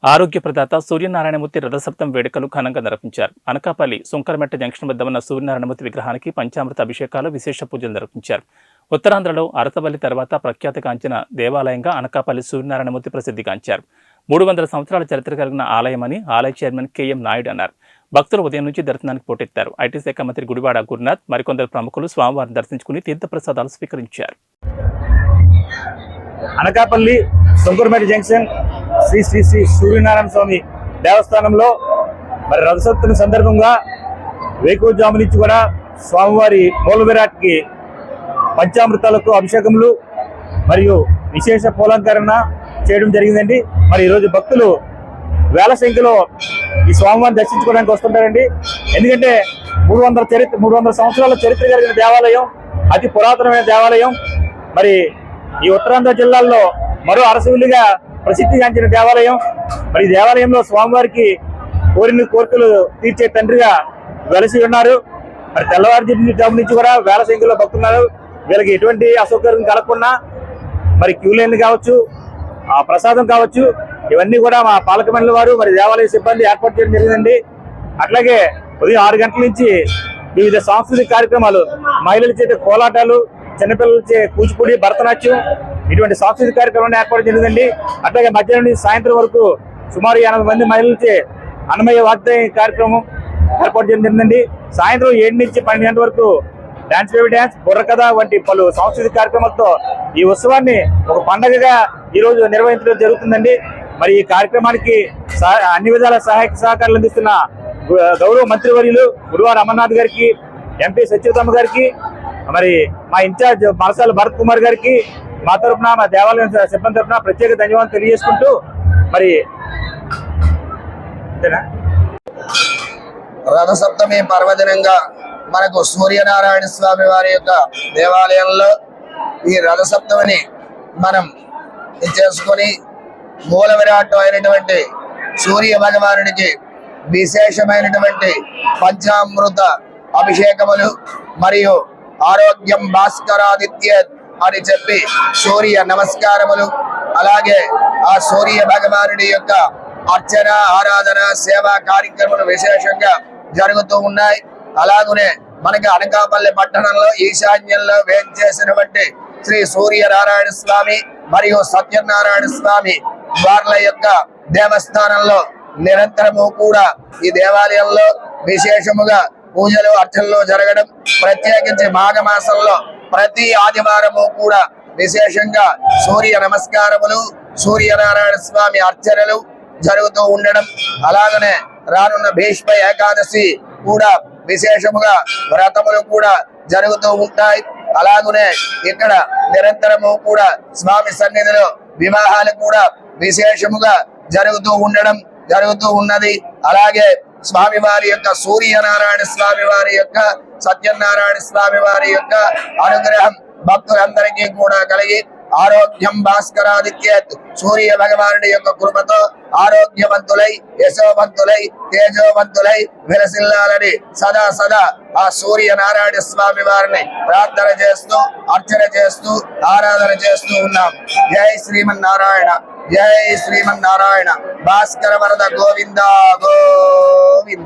ఆరోగ్య ప్రదాత సూర్యనారాయణమూర్తి రథసప్తం వేడుకలు ఘనంగా నిర్వహించారు. అనకాపల్లి సుంకరమెట్ట జంక్షన్ వద్ద ఉన్న సూర్యనారాయణమూర్తి విగ్రహానికి పంచామృత అభిషేకాలు, విశేష పూజలు నిర్వహించారు. ఉత్తరాంధ్రలో అరసవల్లి తర్వాత ప్రఖ్యాతిగాంచిన దేవాలయంగా అనకాపల్లి సూర్యనారాయణమూర్తి ప్రసిద్ధిగాంచారు. 300 సంవత్సరాల చరిత్ర కలిగిన ఆలయమని ఆలయ చైర్మన్ కెఎం నాయుడు అన్నారు. భక్తులు ఉదయం నుంచి దర్శనానికి పోటెత్తారు. ఐటీ శాఖ మంత్రి గుడివాడ గురునాథ్ మరికొందరు ప్రముఖులు స్వామివారిని దర్శించుకుని తీర్థప్రసాదాలు స్వీకరించారు. అనకాపల్లి సుంకరమెట్ట జంక్షన్ శ్రీ శ్రీ శ్రీ సూర్యనారాయణ స్వామి దేవస్థానంలో మరి రథసప్తమి సందర్భంగా వేకువజాము నుంచి కూడా స్వామివారి మూల విరాట్కి పంచామృతాలకు అభిషేకములు మరియు విశేష పూలంకరణ చేయడం జరిగిందండి. మరి ఈరోజు భక్తులు వేల సంఖ్యలో ఈ స్వామివారిని దర్శించుకోవడానికి వస్తుంటారండి. ఎందుకంటే 300 సంవత్సరాల చరిత్ర కలిగిన దేవాలయం, అతి పురాతనమైన దేవాలయం. మరి ఈ ఉత్తరాంధ్ర జిల్లాల్లో మరో అరసవిల్లిగా ప్రసిద్ధిగాంచిన దేవాలయం. మరి ఈ దేవాలయంలో స్వామివారికి కోరిన కోరికలు తీర్చే తండ్రిగా వెలసి ఉన్నారు. మరి తెల్లవారుజాము నుంచి కూడా వేల సంఖ్యలో భక్తున్నారు. వీళ్ళకి ఎటువంటి అసౌకర్యం కలగకుండా మరి క్యూ లైన్లు కావచ్చు, ఆ ప్రసాదం కావచ్చు, ఇవన్నీ కూడా మా పాలక మండలి వారు మరి దేవాలయ సిబ్బంది ఏర్పాటు చేయడం జరిగిందండి. అట్లాగే ఉదయం 6 గంటల నుంచి వివిధ సాంస్కృతిక కార్యక్రమాలు, మహిళల చేత కోలాటాలు, చిన్నపిల్లల చే కూచిపూడి, భరతనాట్యం ఇటువంటి సాంస్కృతిక కార్యక్రమాన్ని ఏర్పాటు జరిగిందండి. అట్లాగే మధ్యాహ్నం నుంచి సాయంత్రం వరకు సుమారు 80 మంది మహిళలచే అన్నమయ్య వాగ్దాయ కార్యక్రమం ఏర్పాటు చేయడం జరిగిందండి. సాయంత్రం 7 నుంచి 12 గంటల వరకు డాన్స్ బేబీ డాన్స్, బుర్రకథ వంటి పలు సాంస్కృతిక కార్యక్రమాలతో ఈ ఉత్సవాన్ని ఒక పండగగా ఈరోజు నిర్వహించడం జరుగుతుందండి. మరి ఈ కార్యక్రమానికి అన్ని విధాల సహాయక సహకారాలు అందిస్తున్న గౌరవ మంత్రివర్యులు గుడివాడ అమర్నాథ్ గారికి, ఎంపీ సత్యవతమ్మ గారికి, మరి మా ఇన్ఛార్జ్ మరసాల భరత్ కుమార్ గారికి మా తరఫున, మా దేవాలయం సిబ్బంది తరఫున ప్రత్యేక ధన్యవాదాలు తెలియజేసుకుంటూ మరి రథసప్తమి పర్వదినంగా మనకు సూర్యనారాయణ స్వామి వారి యొక్క దేవాలయంలో ఈ రథసప్తమిని మనం చేసుకొని మూల విరాట్ అయినటువంటి సూర్య భగవానుడికి విశేషమైనటువంటి పంచామృత అభిషేకములు మరియు ఆరోగ్యం భాస్కరాదిత్య అని చెప్పి సూర్య నమస్కారములు, అలాగే ఆ సూర్య భగవానుడి యొక్క అర్చన, ఆరాధన, సేవా కార్యక్రమాలు విశేషంగా జరుగుతూ ఉన్నాయి. అలాగనే మనకి అనకాపల్లి పట్టణంలో ఈశాన్యంలో వేంచేసినటువంటి శ్రీ సూర్యనారాయణ స్వామి మరియు సత్యనారాయణ స్వామి వార్ల యొక్క దేవస్థానంలో నిరంతరము కూడా ఈ దేవాలయంలో విశేషముగా పూజలు, అర్చనలు జరగడం, ప్రత్యేకించి మాఘమాసంలో ప్రతి ఆదివారము కూడా విశేషంగా సూర్య నమస్కారములు, సూర్యనారాయణ స్వామి అర్చనలు జరుగుతూ ఉండడం, అలాగనే రానున్న భీష్మ ఏకాదశి కూడా విశేషముగా వ్రతములు కూడా జరుగుతూ ఉంటాయి. అలాగనే ఇక్కడ నిరంతరము కూడా స్వామి సన్నిధిలో వివాహాలు కూడా విశేషముగా జరుగుతూ ఉన్నది. అలాగే స్వామి వారి యొక్క సూర్యనారాయణ స్వామి వారి యొక్క సత్యనారాయణ స్వామి వారి యొక్క అనుగ్రహం భక్తులందరికీ కూడా కలిగి ఆరోగ్యం భాస్కరాదిత్య సూర్య భగవానుడి యొక్క కృపతో ఆరోగ్యవంతులై, యశోవంతులై, తేజోవంతులై విలసిల్లాలని సదా ఆ సూర్యనారాయణ స్వామి వారిని ప్రార్థన చేస్తూ, అర్చన చేస్తూ, ఆరాధన చేస్తూ ఉన్నాం. జై శ్రీమన్నారాయణ, జై శ్రీమన్నారాయణ. భాస్కర వరద గోవింద గోవింద.